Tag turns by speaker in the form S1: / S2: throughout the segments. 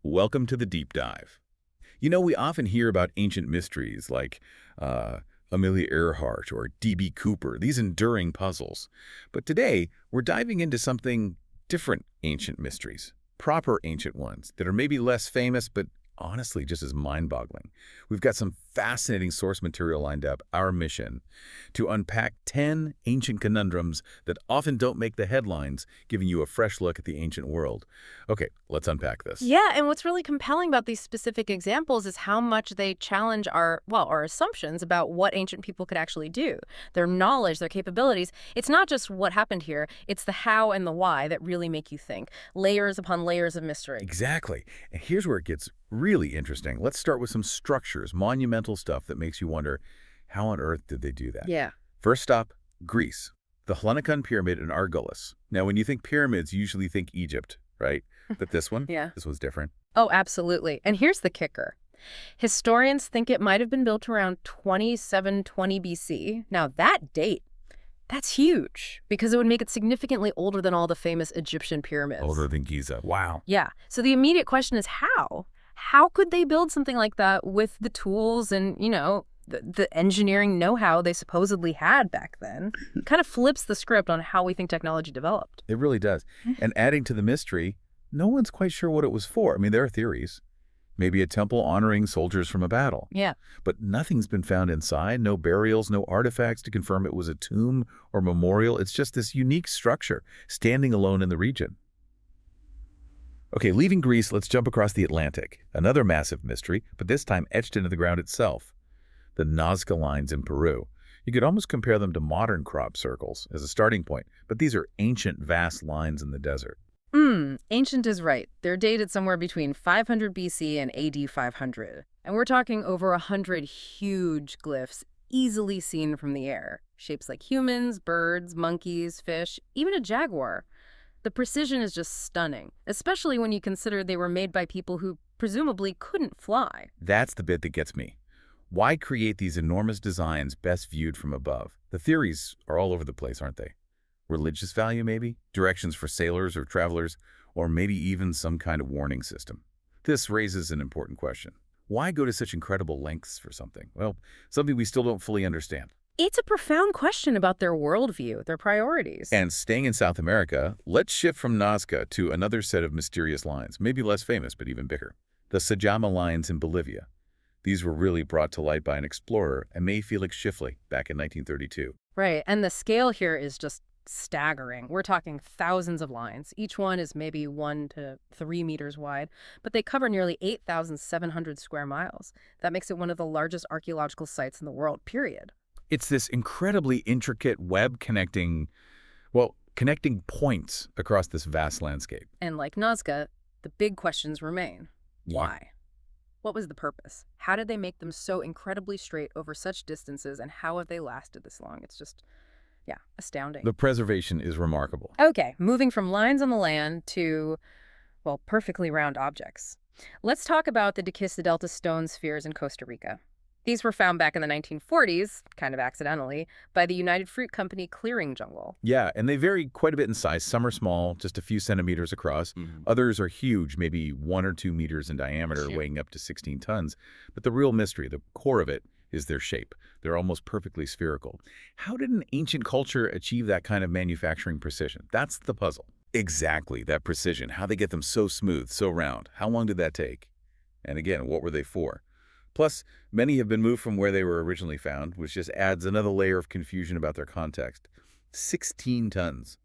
S1: Welcome to the deep dive. We often hear about ancient mysteries like Amelia Earhart or D.B. Cooper, these enduring puzzles. But today, we're diving into something different ancient mysteries, proper ancient ones that are maybe less famous, but honestly just as mind-boggling. We've got some fascinating source material lined up, our mission, to unpack 10 ancient conundrums that often don't make the headlines, giving you a fresh look at the ancient world. Okay, let's unpack this.
S2: Yeah, and what's really compelling about these specific examples is how much they challenge our assumptions about what ancient people could actually do, their knowledge, their capabilities. It's not just what happened here, it's the how and the why that really make you think. Layers upon layers of mystery.
S1: Exactly. And here's where it gets really interesting. Let's start with some structures, monumental stuff that makes you wonder, how on earth did they do that?
S2: Yeah.
S1: First stop, Greece. The Helionikon Pyramid in Argolis. Now, when you think pyramids, you usually think Egypt, right? But this one,
S2: Yeah.
S1: this was different.
S2: Oh, absolutely. And here's the kicker. Historians think it might have been built around 2720 BC. Now, that date, that's huge because it would make it significantly older than all the famous Egyptian pyramids.
S1: Older than Giza. Wow.
S2: Yeah. So the immediate question is how? How could they build something like that with the tools and, the engineering know-how they supposedly had back then? Kind of flips the script on how we think technology developed.
S1: It really does. And adding to the mystery, no one's quite sure what it was for. I mean, there are theories. Maybe a temple honoring soldiers from a battle.
S2: Yeah.
S1: But nothing's been found inside, no burials, no artifacts to confirm it was a tomb or memorial. It's just this unique structure, standing alone in the region. Okay, leaving Greece, let's jump across the Atlantic. Another massive mystery, but this time etched into the ground itself. The Nazca lines in Peru. You could almost compare them to modern crop circles as a starting point, but these are ancient, vast lines in the desert.
S2: Ancient is right. They're dated somewhere between 500 BC and AD 500. And we're talking over 100 huge glyphs, easily seen from the air. Shapes like humans, birds, monkeys, fish, even a jaguar. The precision is just stunning, especially when you consider they were made by people who presumably couldn't fly.
S1: That's the bit that gets me. Why create these enormous designs best viewed from above? The theories are all over the place, aren't they? Religious value, maybe? Directions for sailors or travelers? Or maybe even some kind of warning system? This raises an important question. Why go to such incredible lengths for something? Well, something we still don't fully understand.
S2: It's a profound question about their worldview, their priorities.
S1: And staying in South America, let's shift from Nazca to another set of mysterious lines, maybe less famous, but even bigger. The Sajama lines in Bolivia. These were really brought to light by an explorer, Aimé Felix Schiffley, back in 1932.
S2: Right, and the scale here is just staggering. We're talking thousands of lines. Each one is maybe 1 to 3 meters wide, but they cover nearly 8,700 square miles. That makes it one of the largest archaeological sites in the world, period.
S1: It's this incredibly intricate web connecting points across this vast landscape.
S2: And like Nazca, the big questions remain.
S1: Yeah.
S2: Why? What was the purpose? How did they make them so incredibly straight over such distances, and how have they lasted this long? It's just, astounding.
S1: The preservation is remarkable.
S2: Okay, moving from lines on the land to, well, perfectly round objects. Let's talk about the De Delta stone spheres in Costa Rica. These were found back in the 1940s, kind of accidentally, by the United Fruit Company clearing jungle.
S1: Yeah, and they vary quite a bit in size. Some are small, just a few centimeters across. Others are huge, maybe 1 or 2 meters in diameter, weighing up to 16 tons. But the real mystery, the core of it, is their shape. They're almost perfectly spherical. How did an ancient culture achieve that kind of manufacturing precision? That's the puzzle. Exactly, that precision. How they get them so smooth, so round. How long did that take? And again, what were they for? Plus, many have been moved from where they were originally found, which just adds another layer of confusion about their context. 16 tons.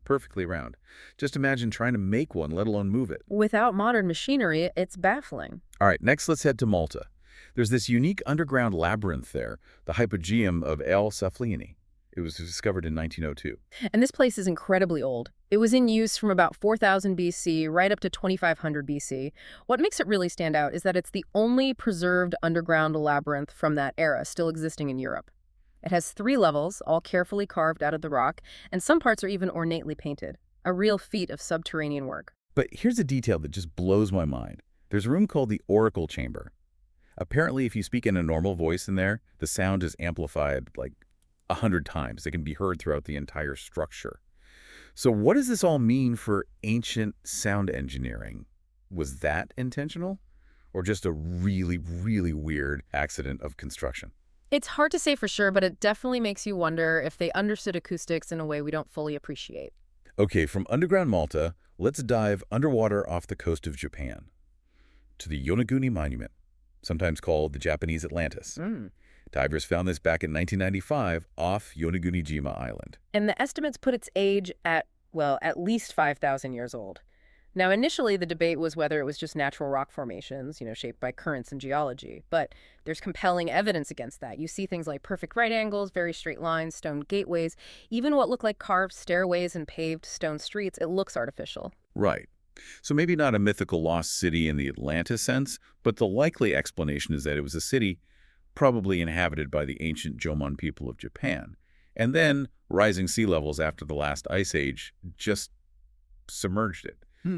S1: Perfectly round. Just imagine trying to make one, let alone move it.
S2: Without modern machinery, it's baffling.
S1: All right, next let's head to Malta. There's this unique underground labyrinth there, the Hypogeum of El Saflieni. It was discovered in 1902.
S2: And this place is incredibly old. It was in use from about 4000 BC right up to 2500 BC. What makes it really stand out is that it's the only preserved underground labyrinth from that era still existing in Europe. It has 3 levels, all carefully carved out of the rock, and some parts are even ornately painted. A real feat of subterranean work.
S1: But here's a detail that just blows my mind. There's a room called the Oracle Chamber. Apparently, if you speak in a normal voice in there, the sound is amplified like 100 times. It can be heard throughout the entire structure. So what does this all mean for ancient sound engineering? Was that intentional? Or just a really, really weird accident of construction?
S2: It's hard to say for sure, but it definitely makes you wonder if they understood acoustics in a way we don't fully appreciate.
S1: Okay, from underground Malta, let's dive underwater off the coast of Japan to the Yonaguni Monument, sometimes called the Japanese Atlantis.
S2: Mm.
S1: Divers found this back in 1995 off Yonaguni-jima Island.
S2: And the estimates put its age at, well, at least 5,000 years old. Now, initially, the debate was whether it was just natural rock formations, shaped by currents and geology. But there's compelling evidence against that. You see things like perfect right angles, very straight lines, stone gateways, even what look like carved stairways and paved stone streets. It looks artificial.
S1: Right. So maybe not a mythical lost city in the Atlantis sense, but the likely explanation is that it was a city probably inhabited by the ancient Jomon people of Japan. And then rising sea levels after the last ice age just submerged it.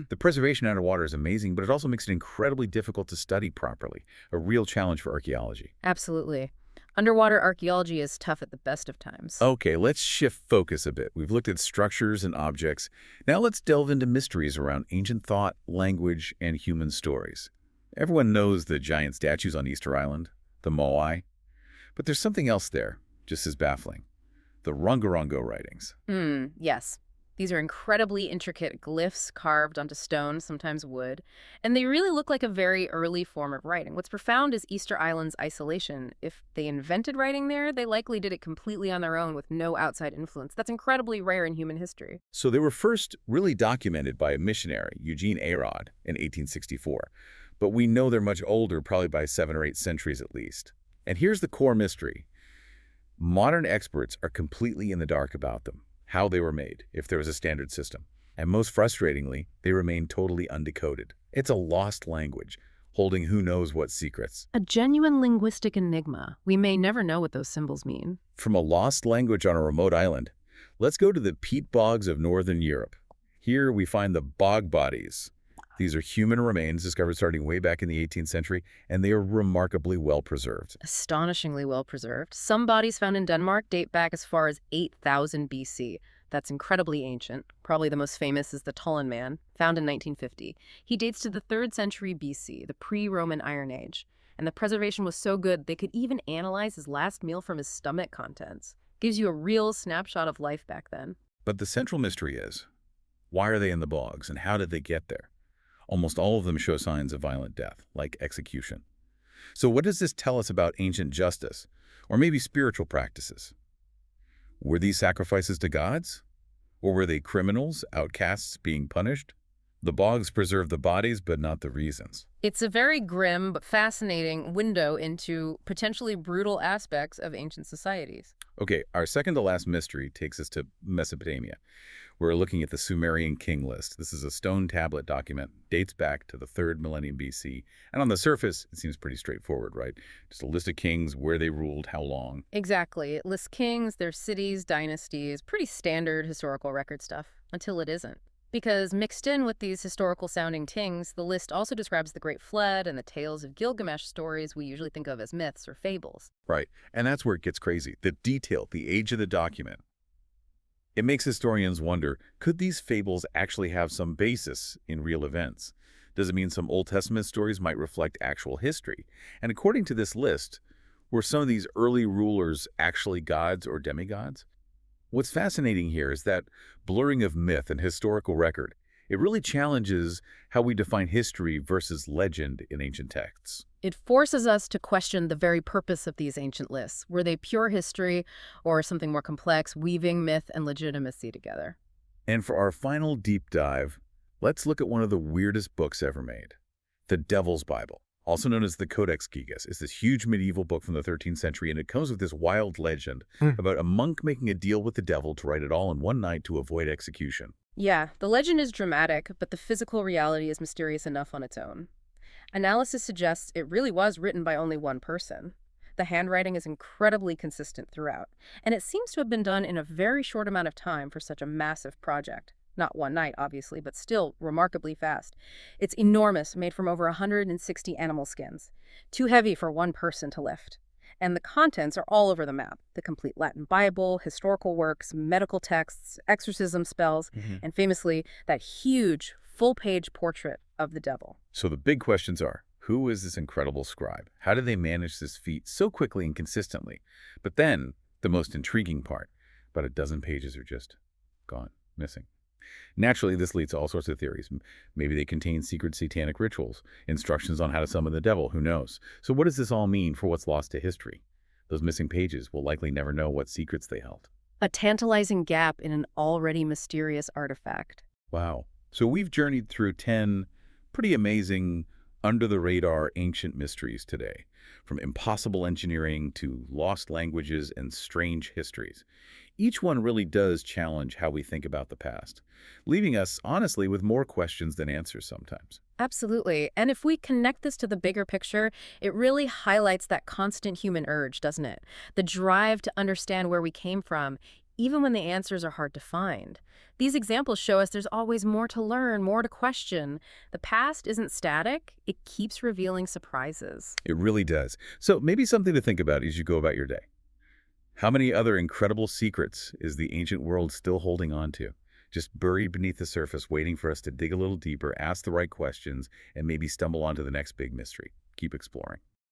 S1: The preservation underwater is amazing, but it also makes it incredibly difficult to study properly, a real challenge for archaeology.
S2: Absolutely. Underwater archaeology is tough at the best of times.
S1: Okay, let's shift focus a bit. We've looked at structures and objects. Now let's delve into mysteries around ancient thought, language, and human stories. Everyone knows the giant statues on Easter Island, the Moai, but there's something else there, just as baffling. The Rongorongo writings.
S2: Yes. These are incredibly intricate glyphs carved onto stone, sometimes wood, and they really look like a very early form of writing. What's profound is Easter Island's isolation. If they invented writing there, they likely did it completely on their own with no outside influence. That's incredibly rare in human history.
S1: So they were first really documented by a missionary, Eugene Arod, in 1864. But we know they're much older, probably by 7 or 8 centuries at least. And here's the core mystery. Modern experts are completely in the dark about them, how they were made, if there was a standard system. And most frustratingly, they remain totally undecoded. It's a lost language, holding who knows what secrets.
S2: A genuine linguistic enigma. We may never know what those symbols mean.
S1: From a lost language on a remote island, let's go to the peat bogs of northern Europe. Here we find the bog bodies. These are human remains discovered starting way back in the 18th century, and they are remarkably well preserved.
S2: Astonishingly well preserved. Some bodies found in Denmark date back as far as 8,000 BC. That's incredibly ancient. Probably the most famous is the Tullen Man, found in 1950. He dates to the 3rd century BC, the pre-Roman Iron Age. And the preservation was so good, they could even analyze his last meal from his stomach contents. Gives you a real snapshot of life back then.
S1: But the central mystery is, why are they in the bogs, and how did they get there? Almost all of them show signs of violent death, like execution. So what does this tell us about ancient justice, or maybe spiritual practices? Were these sacrifices to gods? Or were they criminals, outcasts being punished? The bogs preserve the bodies, but not the reasons.
S2: It's a very grim but fascinating window into potentially brutal aspects of ancient societies.
S1: Okay, our second to last mystery takes us to Mesopotamia. We're looking at the Sumerian king list. This is a stone tablet document, dates back to the 3rd millennium BC. And on the surface, it seems pretty straightforward, right? Just a list of kings, where they ruled, how long.
S2: Exactly. It lists kings, their cities, dynasties, pretty standard historical record stuff, until it isn't. Because mixed in with these historical-sounding kings, the list also describes the Great Flood and the tales of Gilgamesh stories we usually think of as myths or fables.
S1: Right, and that's where it gets crazy. The detail, the age of the document. It makes historians wonder, could these fables actually have some basis in real events? Does it mean some Old Testament stories might reflect actual history? And according to this list, were some of these early rulers actually gods or demigods? What's fascinating here is that blurring of myth and historical record. It really challenges how we define history versus legend in ancient texts.
S2: It forces us to question the very purpose of these ancient lists. Were they pure history or something more complex, weaving myth and legitimacy together?
S1: And for our final deep dive, let's look at one of the weirdest books ever made. The Devil's Bible, also known as the Codex Gigas. It's this huge medieval book from the 13th century, and it comes with this wild legend about a monk making a deal with the devil to write it all in one night to avoid execution.
S2: Yeah, the legend is dramatic, but the physical reality is mysterious enough on its own. Analysis suggests it really was written by only one person. The handwriting is incredibly consistent throughout, and it seems to have been done in a very short amount of time for such a massive project. Not one night, obviously, but still remarkably fast. It's enormous, made from over 160 animal skins. Too heavy for one person to lift. And the contents are all over the map. The complete Latin Bible, historical works, medical texts, exorcism spells, and famously, that huge full-page portrait of the devil.
S1: So the big questions are, who is this incredible scribe? How did they manage this feat so quickly and consistently? But then, the most intriguing part, about a dozen pages are just gone, missing. Naturally, this leads to all sorts of theories. Maybe they contain secret satanic rituals, instructions on how to summon the devil, who knows? So what does this all mean for what's lost to history? Those missing pages will likely never know what secrets they held.
S2: A tantalizing gap in an already mysterious artifact.
S1: Wow. So we've journeyed through 10 pretty amazing, under-the-radar ancient mysteries today, from impossible engineering to lost languages and strange histories. Each one really does challenge how we think about the past, leaving us, honestly, with more questions than answers sometimes.
S2: Absolutely. And if we connect this to the bigger picture, it really highlights that constant human urge, doesn't it? The drive to understand where we came from, even when the answers are hard to find. These examples show us there's always more to learn, more to question. The past isn't static. It keeps revealing surprises.
S1: It really does. So maybe something to think about as you go about your day. How many other incredible secrets is the ancient world still holding on to? Just buried beneath the surface, waiting for us to dig a little deeper, ask the right questions, and maybe stumble onto the next big mystery. Keep exploring.